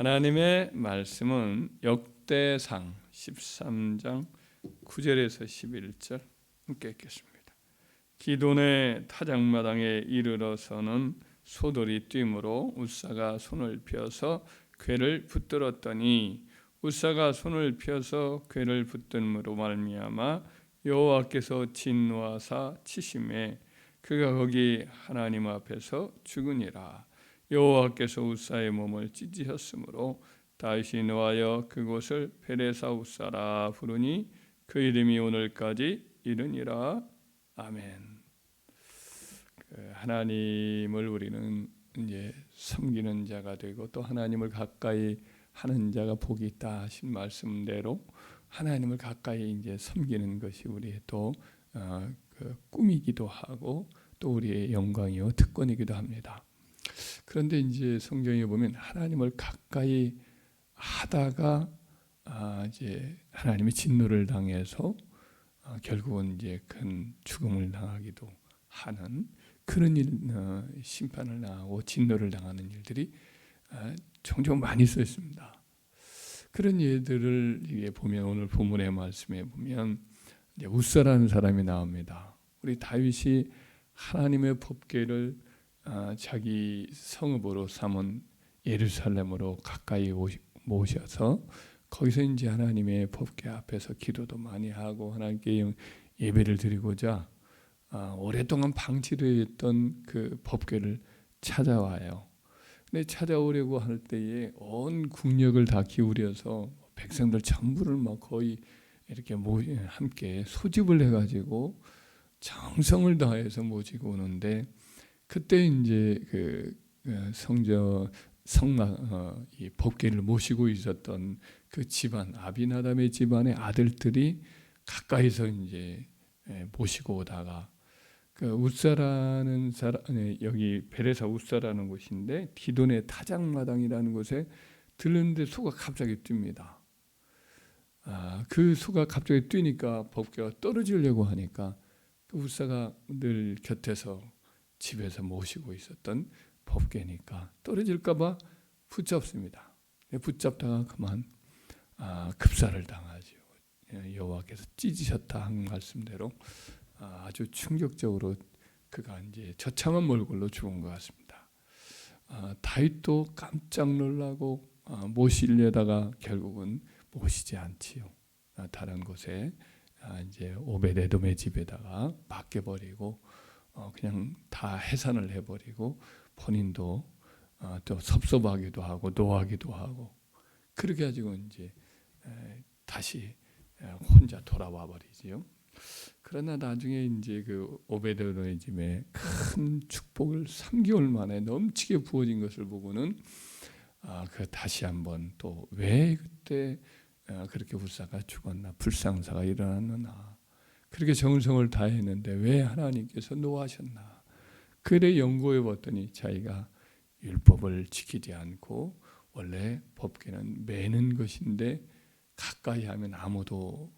하나님의 말씀은 역대상 13장 9절에서 11절 함께 읽겠습니다. 기돈의 타작마당에 이르러서는 소돌이 뛰므로 웃사가 손을 펴서 궤를 붙들었더니 웃사가 손을 펴서 궤를 붙들므로 말미암아 여호와께서 진노하사 치심에 그가 거기 하나님 앞에서 죽으니라. 여호와께서 웃사의 몸을 찢으셨으므로 다윗이 노하여 그곳을 베레사 웃사라 부르니 그 이름이 오늘까지 이르니라. 아멘. 하나님을 우리는 이제 섬기는 자가 되고 또 하나님을 가까이 하는 자가 복이 있다 하신 말씀대로 하나님을 가까이 이제 섬기는 것이 우리의 또 꿈이기도 하고 또 우리의 영광이요 특권이기도 합니다. 그런데 이제 성경에 보면 하나님을 가까이 하다가 이제 하나님의 진노를 당해서 결국은 이제 큰 죽음을 당하기도 하는 그런 일, 심판을 당하고 진노를 당하는 일들이 종종 많이 써 있습니다. 그런 예들을 보면 오늘 본문의 말씀에 보면 이제 웃사라는 사람이 나옵니다. 우리 다윗이 하나님의 법궤를 자기 성읍으로 삼은 예루살렘으로 가까이 모셔서 거기서 이제 하나님의 법궤 앞에서 기도도 많이 하고 하나님께 예배를 드리고자 오랫동안 방치되어 있던 그 법궤를 찾아와요. 근데 찾아오려고 할 때에 온 국력을 다 기울여서 백성들 전부를 막 거의 이렇게 함께 소집을 해가지고 정성을 다해서 모시고 오는데 그때 이제 이 법궤를 모시고 있었던 그 집안 아비나답의 집안의 아들들이 가까이서 이제 모시고 오다가 그 웃사라는 사람 여기 베레사 웃사라는 곳인데 기돈의 타작마당이라는 곳에 들렀는데 소가 갑자기 뜁니다. 그 소가 갑자기 뛰니까 법궤가 떨어지려고 하니까 그 웃사가 늘 곁에서 집에서 모시고 있었던 법궤니까 떨어질까봐 붙잡습니다. 붙잡다가 그만 급사를 당하죠. 여호와께서 찢으셨다 한 말씀대로 아주 충격적으로 그가 이제 처참한 몰골로 죽은 것 같습니다. 다윗도 깜짝 놀라고 모시려다가 결국은 모시지 않지요. 다른 곳에 이제 오벳에돔의 집에다가 맡겨버리고 그냥 다 해산을 해버리고 본인도 또 섭섭하기도 하고 노하기도 하고 그렇게 가지고 이제 다시 혼자 돌아와 버리지요. 그러나 나중에 이제 그 오벳에돔의 집에 큰 축복을 3개월 만에 넘치게 부어진 것을 보고는 그 다시 한번 또 왜 그때 그렇게 웃사가 죽었나 불상사가 일어났느냐 그렇게 정성을 다했는데 왜 하나님께서 노하셨나 그래 연구해 봤더니 자기가 율법을 지키지 않고 원래 법궤는 매는 것인데 가까이 하면 아무도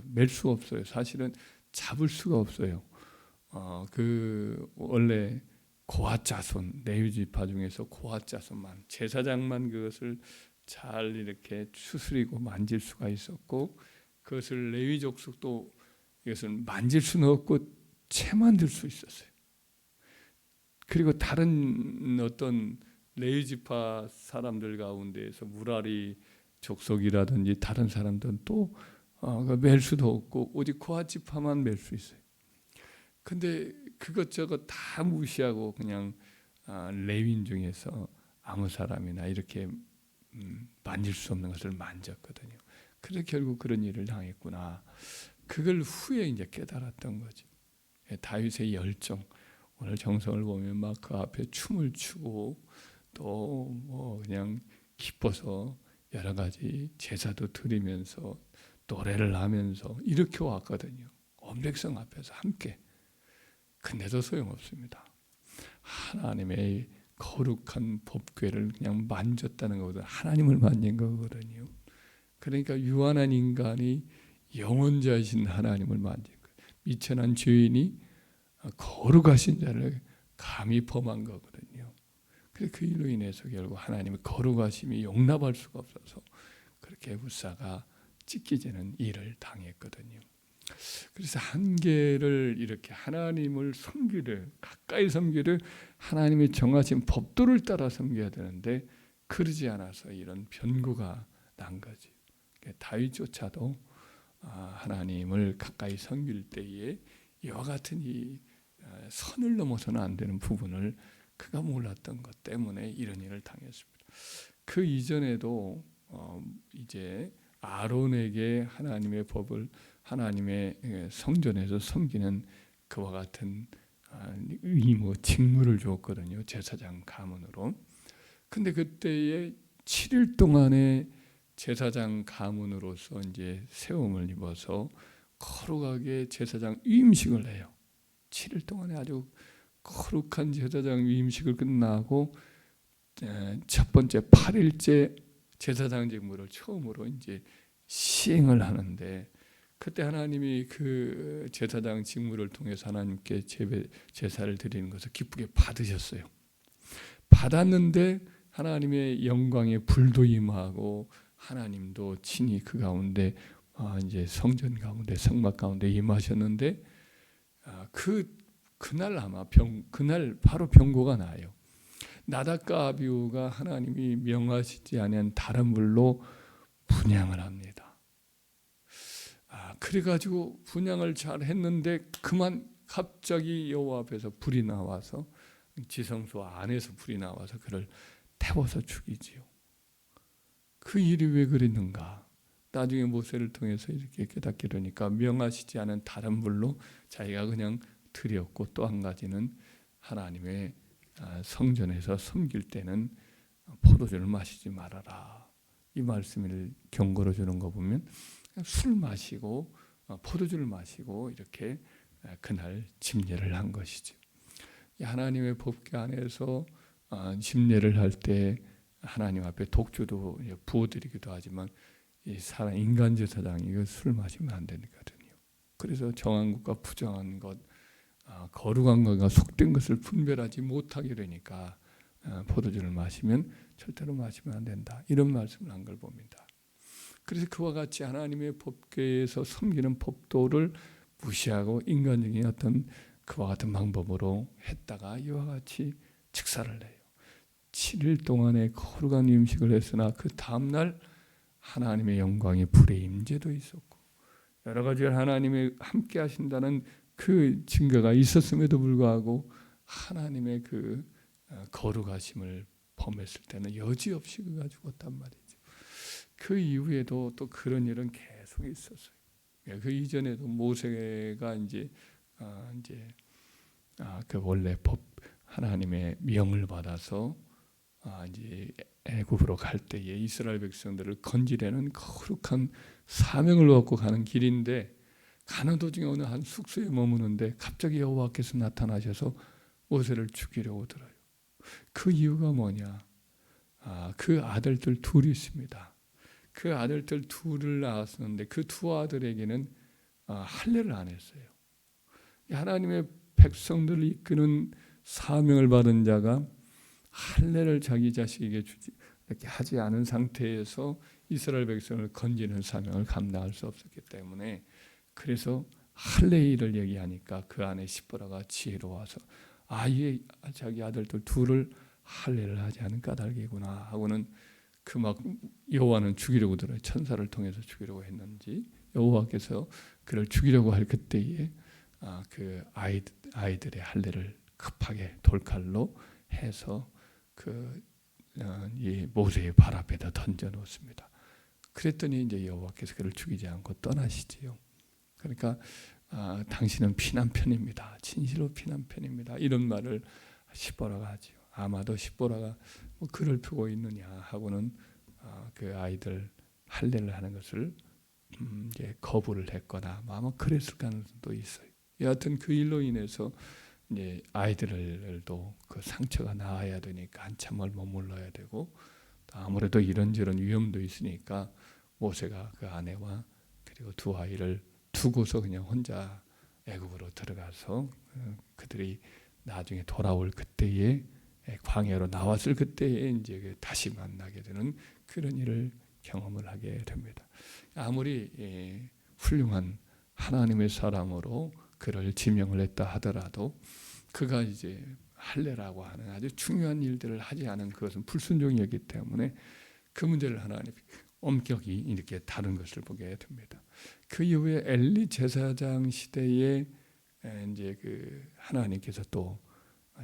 맬 수가 없어요. 사실은 잡을 수가 없어요. 그 원래 고핫 자손 레위 지파 중에서 고핫 자손만 제사장만 그것을 잘 이렇게 추스리고 만질 수가 있었고 그것을 레위 족속도 이것을 만질 수는 없고 채만 들 수 있었어요. 그리고 다른 어떤 레위 지파 사람들 가운데에서 무라리 족속이라든지 다른 사람들은 또 맬 수도 없고 오직 고핫 지파만 맬 수 있어요. 근데 그것저것 다 무시하고 그냥 레위인 중에서 아무 사람이나 이렇게 만질 수 없는 것을 만졌거든요. 그래서 결국 그런 일을 당했구나. 그걸 후에 이제 깨달았던 거죠. 다윗의 열정. 오늘 정성을 보면 막 그 앞에 춤을 추고 또 뭐 그냥 기뻐서 여러 가지 제사도 드리면서 노래를 하면서 이렇게 왔거든요. 온 백성 앞에서 함께. 근데도 소용없습니다. 하나님의 거룩한 법궤를 그냥 만졌다는 것보다 하나님을 만진 거거든요. 그러니까 유한한 인간이 영원자이신 하나님을 만진 거예요. 미천한 죄인이 거룩하신 자를 감히 범한 거거든요. 그래서 그 일로 인해서 결국 하나님의 거룩하심이 용납할 수가 없어서 그렇게 웃사가 찢기지는 일을 당했거든요. 그래서 한계를 이렇게 하나님을 섬기를 가까이 섬기를 하나님이 정하신 법도를 따라 섬겨야 되는데 그러지 않아서 이런 변고가 난 거지. 다윗조차도 하나님을 가까이 섬길 때에 이와 같은 이 선을 넘어서는 안 되는 부분을 그가 몰랐던 것 때문에 이런 일을 당했습니다. 그 이전에도 이제 아론에게 하나님의 법을 하나님의 성전에서 섬기는 그와 같은 의무, 직무를 줬거든요. 제사장 가문으로. 근데 그때에 7일 동안의 제사장 가문으로서 이제 세움을 입어서 거룩하게 제사장 위임식을 해요. 7일 동안에 아주 거룩한 제사장 위임식을 끝나고 첫 번째 8일째 제사장 직무를 처음으로 이제 시행을 하는데 그때 하나님이 그 제사장 직무를 통해서 하나님께 제사를 드리는 것을 기쁘게 받으셨어요. 받았는데 하나님의 영광의 불도 임하고 하나님도 친히 그 가운데 이제 성전 가운데 성막 가운데 임하셨는데 그날 아마 그날 바로 병고가 나요. 나답과 아비후가 하나님이 명하시지 않은 다른 불로 분향을 합니다. 그래가지고 분향을 잘 했는데 그만 갑자기 여호와 앞에서 불이 나와서 지성소 안에서 불이 나와서 그를 태워서 죽이지요. 그 일이 왜 그랬는가? 나중에 모세를 통해서 이렇게 깨닫게 되니까 명하시지 않은 다른 불로 자기가 그냥 드렸고 또 한 가지는 하나님의 성전에서 섬길 때는 포도주를 마시지 말아라. 이 말씀을 경고로 주는 거 보면 술 마시고 포도주를 마시고 이렇게 그날 침례를 한 것이죠. 하나님의 법궤 안에서 침례를 할 때 하나님 앞에 독주도 부어드리기도 하지만 이 인간 제사장이 술 마시면 안 되거든요. 그래서 정한 것과 부정한 것, 거룩한 것과 속된 것을 분별하지 못하게 되니까 포도주를 마시면 절대로 마시면 안 된다. 이런 말씀을 한 걸 봅니다. 그래서 그와 같이 하나님의 법궤에서 섬기는 법도를 무시하고 인간적인 어떤 그와 같은 방법으로 했다가 이와 같이 직사를 해요. 7일 동안의 거룩한 음식을 했으나 그 다음날 하나님의 영광의 불의 임재도 있었고 여러 가지 하나님의 함께 하신다는 그 증거가 있었음에도 불구하고 하나님의 그 거룩하심을 범했을 때는 여지없이 그가 죽었단 말이죠. 그 이후에도 또 그런 일은 계속 있었어요. 그 이전에도 모세가 이제 그 원래 법 하나님의 명을 받아서 이제 애굽으로 갈 때에 이스라엘 백성들을 건지려는 거룩한 사명을 받고 가는 길인데 가는 도중에 어느 한 숙소에 머무는데 갑자기 여호와께서 나타나셔서 모세를 죽이려고 들어요. 그 이유가 뭐냐? 그 아들들 둘이 있습니다. 그 아들들 둘을 낳았었는데 그 두 아들에게는 할례를 안 했어요. 하나님의 백성들을 이끄는 사명을 받은 자가 할례를 자기 자식에게 이렇게 하지 않은 상태에서 이스라엘 백성을 건지는 사명을 감당할 수 없었기 때문에 그래서 할례의 일을 얘기하니까 그 안에 십보라가 지혜로워서 아예 자기 아들들 둘을 할례를 하지 않은 까닭이구나 하고는 그 막 여호와는 죽이려고 들어요. 천사를 통해서 죽이려고 했는지 여호와께서 그를 죽이려고 할 그때에 그 아이들의 할례를 급하게 돌칼로 해서 이 모세의 발 앞에다 던져 놓습니다. 그랬더니 이제 여호와께서 그를 죽이지 않고 떠나시지요. 그러니까 당신은 피난편입니다. 진실로 피난편입니다. 이런 말을 십보라가 하지요. 아마도 십보라가 뭐 그를 두고 있느냐 하고는 그 아이들 할례를 하는 것을 이제 거부를 했거나 아마 그랬을 가능성도 있어요. 여하튼 그 일로 인해서 이제 아이들도 그 상처가 나아야 되니까 한참을 머물러야 되고 아무래도 이런저런 위험도 있으니까 모세가 그 아내와 그리고 두 아이를 두고서 그냥 혼자 애굽으로 들어가서 그들이 나중에 돌아올 그때에 광야로 나왔을 그때에 이제 다시 만나게 되는 그런 일을 경험을 하게 됩니다. 아무리 훌륭한 하나님의 사람으로 그를 지명을 했다 하더라도 그가 이제 할례라고 하는 아주 중요한 일들을 하지 않은 그것은 불순종이었기 때문에 그 문제를 하나님이 엄격히 이렇게 다룬 것을 보게 됩니다. 그 이후에 엘리 제사장 시대에 이제 그 하나님께서 또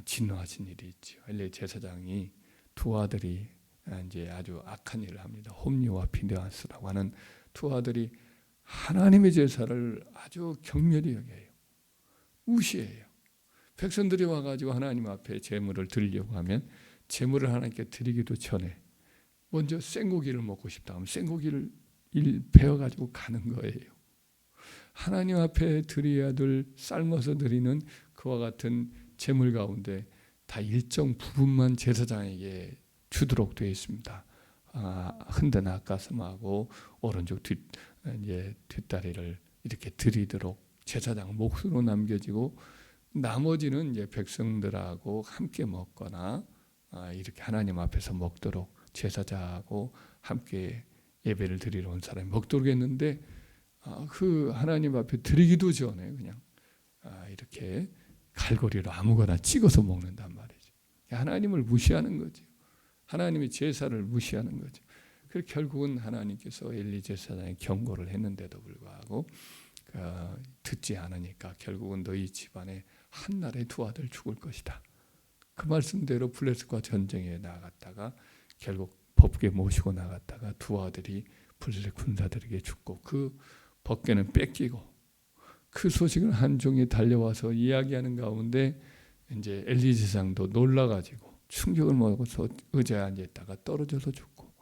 진노하신 일이 있죠. 엘리 제사장이 두 아들이 이제 아주 악한 일을 합니다. 홈리와 비느하스라고 하는 두 아들이 하나님의 제사를 아주 경멸히 여겨요. 무시해요. 백성들이 와가지고 하나님 앞에 제물을 드리려고 하면 제물을 하나님께 드리기도 전에 먼저 생고기를 먹고 싶다 하면 생고기를 베어가지고 가는 거예요. 하나님 앞에 드려야 될 삶아서 드리는 그와 같은 제물 가운데 다 일정 부분만 제사장에게 주도록 되어 있습니다. 흔든 앞가슴하고 오른쪽 뒷다리를 이렇게 드리도록 제사장 몫으로 남겨지고 나머지는 이제 백성들하고 함께 먹거나 이렇게 하나님 앞에서 먹도록 제사장하고 함께 예배를 드리러 온 사람이 먹도록 했는데 그 하나님 앞에 드리기도 전에 그냥 이렇게 갈고리로 아무거나 찍어서 먹는단 말이죠. 하나님을 무시하는 거죠. 하나님의 제사를 무시하는 거죠. 그래서 결국은 하나님께서 엘리 제사장에 경고를 했는데도 불구하고 듣지 않으니까 결국은 너희 집안에 한 날에 두 아들 죽을 것이다. 그 말씀대로 블레셋과 전쟁에 나갔다가 결국 법궤 모시고 나갔다가 두 아들이 블레셋 군사들에게 죽고 그 법궤는 뺏기고 그 소식을 한 종이 달려와서 이야기하는 가운데 이제 엘리 제사장도 놀라가지고 충격을 먹어서 의자에 앉아있다가 떨어져서 죽고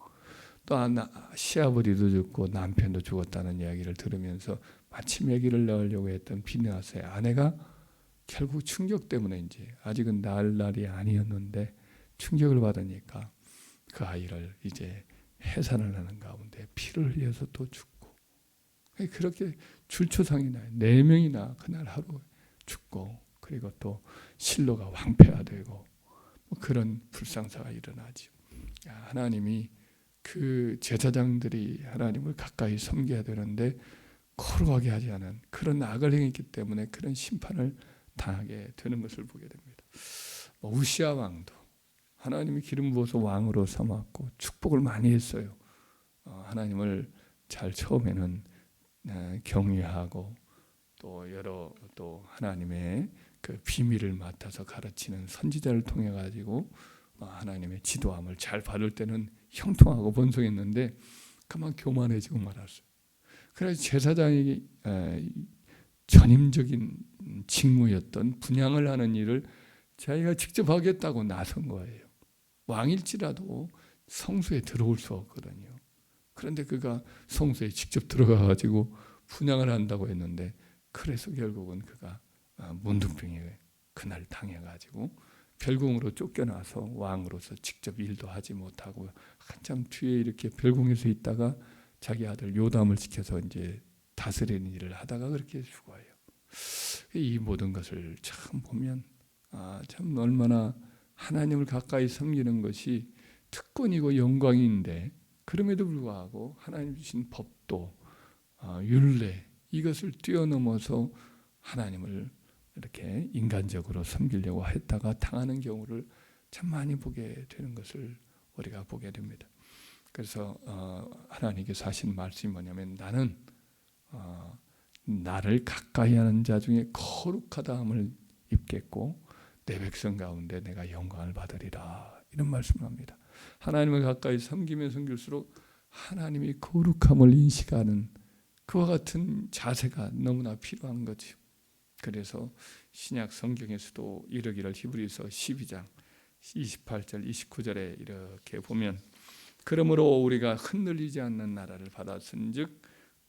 또 시아버지도 죽고 남편도 죽었다는 이야기를 들으면서 마침 아기를 낳으려고 했던 비느하스의 아내가 결국 충격 때문에 이제 아직은 낳을 날이 아니었는데 충격을 받으니까 그 아이를 이제 해산을 하는 가운데 피를 흘려서 또 죽고 그렇게 줄초상이 나요. 4명이나 그날 하루 죽고 그리고 또 실로가 황폐화되고 그런 불상사가 일어나죠. 하나님이 그 제사장들이 하나님을 가까이 섬겨야 되는데 거룩하게 하지 않은 그런 악을 행했기 때문에 그런 심판을 당하게 되는 것을 보게 됩니다. 우시아 왕도 하나님이 기름 부어서 왕으로 삼았고 축복을 많이 했어요. 하나님을 잘 처음에는 경외하고 또 하나님의 그 비밀을 맡아서 가르치는 선지자를 통해 가지고 하나님의 지도함을 잘 받을 때는 형통하고 번성했는데 그만 교만해지고 말았어요. 그래서 제사장이 전임적인 직무였던 분향을 하는 일을 자기가 직접 하겠다고 나선 거예요. 왕일지라도 성소에 들어올 수 없거든요. 그런데 그가 성소에 직접 들어가 가지고 분향을 한다고 했는데 그래서 결국은 그가 문둥병에 그날 당해가지고 별궁으로 쫓겨나서 왕으로서 직접 일도 하지 못하고 한참 뒤에 이렇게 별궁에서 있다가 자기 아들 요담을 시켜서 이제 다스리는 일을 하다가 그렇게 죽어요. 이 모든 것을 참 보면 참 얼마나 하나님을 가까이 섬기는 것이 특권이고 영광인데 그럼에도 불구하고 하나님 주신 법도 율례 이것을 뛰어넘어서 하나님을 이렇게 인간적으로 섬기려고 했다가 당하는 경우를 참 많이 보게 되는 것을 우리가 보게 됩니다. 그래서 하나님께서 하신 말씀이 뭐냐면 나는 나를 가까이 하는 자 중에 거룩하다함을 입겠고 내 백성 가운데 내가 영광을 받으리라 이런 말씀을 합니다. 하나님을 가까이 섬기면 섬길수록 하나님이 거룩함을 인식하는 그와 같은 자세가 너무나 필요한 거죠. 그래서 신약 성경에서도 이르기를 히브리서 12장 28절 29절에 이렇게 보면 그러므로 우리가 흔들리지 않는 나라를 받았은즉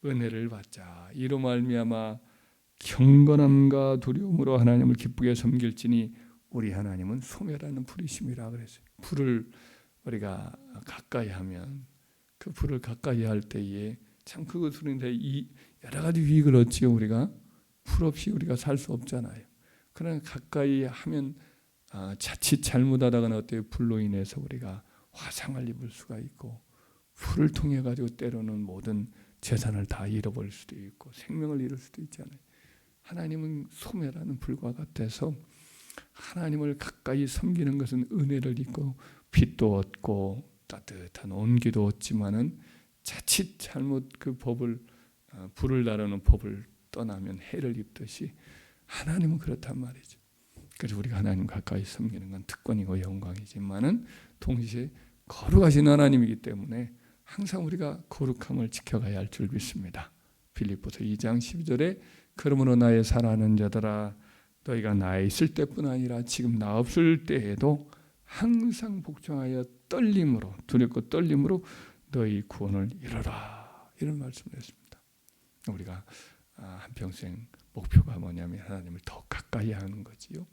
은혜를 받자 이로 말미암아 경건함과 두려움으로 하나님을 기쁘게 섬길지니 우리 하나님은 소멸하는 불이심이라 그랬어요. 불을 우리가 가까이 하면 그 불을 가까이 할 때에 참 그것으로 인해 여러 가지 유익을 얻지요. 우리가 불 없이 우리가 살 수 없잖아요. 그러나 가까이 하면 자칫 잘못하다가는 어때요? 불로 인해서 우리가 화상을 입을 수가 있고 불을 통해 가지고 때로는 모든 재산을 다 잃어버릴 수도 있고 생명을 잃을 수도 있잖아요. 하나님은 소멸하는 불과 같아서 하나님을 가까이 섬기는 것은 은혜를 입고 빛도 얻고 따뜻한 온기도 얻지만은 자칫 잘못 그 법을 불을 다루는 법을 떠나면 해를 입듯이 하나님은 그렇단 말이죠. 그래서 우리가 하나님 가까이 섬기는 건 특권이고 영광이지만은 동시에 거룩하신 하나님이기 때문에 항상 우리가 거룩함을 지켜가야 할 줄 믿습니다. 빌립보서 2장 12절에 그러므로 나의 사랑하는 자들아 너희가 나에 있을 때뿐 아니라 지금 나 없을 때에도 항상 복종하여 떨림으로 두렵고 떨림으로 너희 구원을 이루라 이런 말씀을 했습니다. 우리가 한평생 목표가 뭐냐면 하나님을 더 가까이 하는 거지요.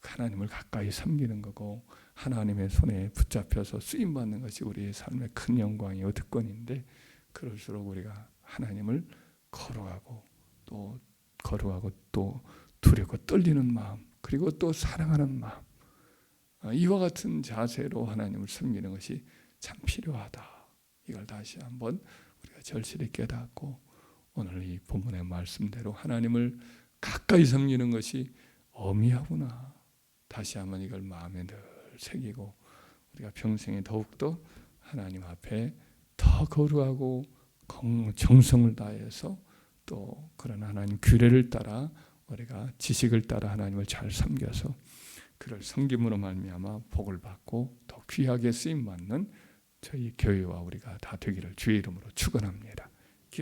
하나님을 가까이 섬기는 거고 하나님의 손에 붙잡혀서 쓰임받는 것이 우리의 삶의 큰 영광이요 특권인데 그럴수록 우리가 하나님을 거룩하고 또 두렵고 떨리는 마음 그리고 또 사랑하는 마음 이와 같은 자세로 하나님을 섬기는 것이 참 필요하다. 이걸 다시 한번 우리가 절실히 깨닫고 오늘 이 본문의 말씀대로 하나님을 가까이 섬기는 것이 어미하구나. 다시 한번 이걸 마음에 늘 새기고 우리가 평생에 더욱더 하나님 앞에 더 거룩하고 정성을 다해서 또 그런 하나님 규례를 따라 우리가 지식을 따라 하나님을 잘 섬겨서 그를 섬김으로 말미암아 복을 받고 더 귀하게 쓰임 받는 저희 교회와 우리가 다 되기를 주의 이름으로 축원합니다.